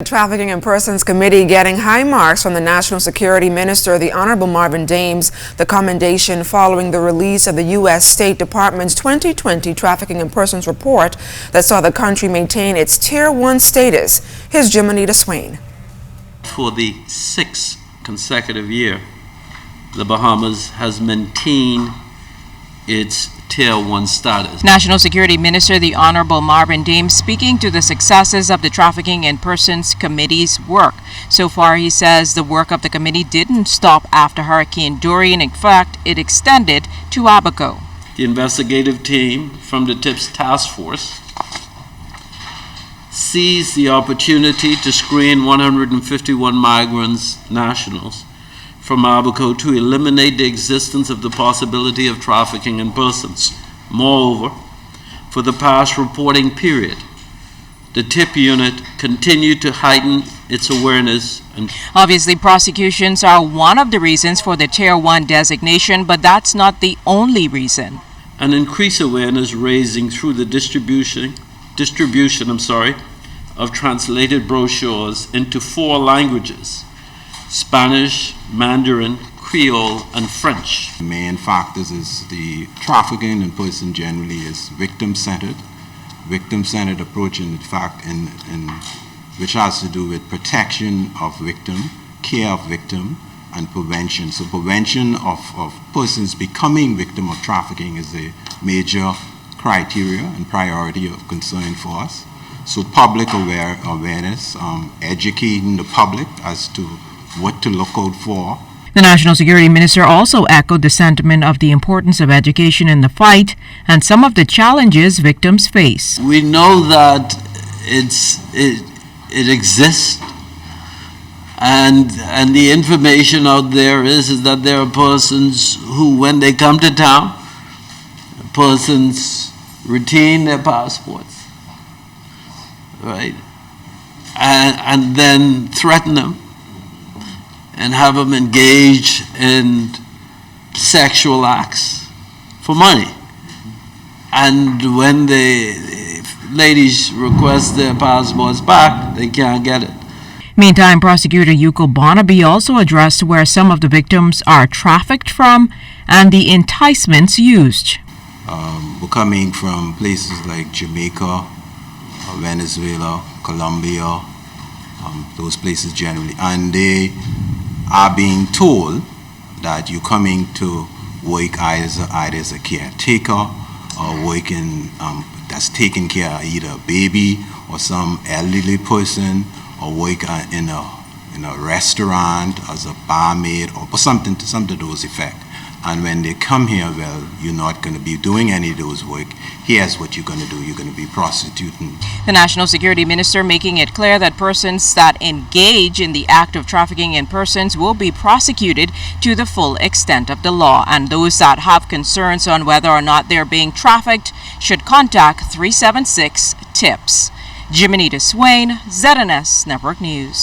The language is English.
Trafficking in Persons Committee getting high marks from the National Security Minister, the Honorable Marvin Dames. The commendation following the release of the U.S. State Department's 2020 Trafficking in Persons report that saw the country maintain its Tier 1 status. Here's Jimonita Swain. For the 6th consecutive year, the Bahamas has maintained its Tier 1 status. National Security Minister the Honorable Marvin Dames speaking to the successes of the Trafficking in Persons Committee's work. So far, he says the work of the committee didn't stop after Hurricane Dorian. In fact, it extended to Abaco. The investigative team from the TIPS task force seized the opportunity to screen 151 migrants nationals from Abaco to eliminate the existence of the possibility of trafficking in persons. Moreover, for the past reporting period, the TIP unit continued to heighten its awareness. Obviously, prosecutions are one of the reasons for the Tier 1 designation, but that's not the only reason. An increased awareness raising through the distribution of translated brochures into 4 languages: Spanish, Mandarin, Creole, and French. The main factors is the trafficking in person generally is victim-centered approach, in fact, which has to do with protection of victim, care of victim, and prevention. So prevention of persons becoming victim of trafficking is a major criteria and priority of concern for us. So public awareness, educating the public as to what to look out for. The National Security Minister also echoed the sentiment of the importance of education in the fight and some of the challenges victims face. We know that it exists, and the information out there is that there are persons who, when they come to town, persons retain their passports, right, and then threaten them and have them engage in sexual acts for money. And when the ladies request their passports back, they can't get it. Meantime, Prosecutor Yuko Barnaby also addressed where some of the victims are trafficked from and the enticements used. We're coming from places like Jamaica, Venezuela, Colombia, those places generally, and they are being told that you're coming to work either as a caretaker or working that's taking care of either a baby or some elderly person, or work in a restaurant as a barmaid or something to those effect. And when they come here, well, you're not going to be doing any of those work. Here's what you're going to do. You're going to be prostituting. The National Security Minister making it clear that persons that engage in the act of trafficking in persons will be prosecuted to the full extent of the law. And those that have concerns on whether or not they're being trafficked should contact 376-TIPS. Jimonita Swain, ZNS Network News.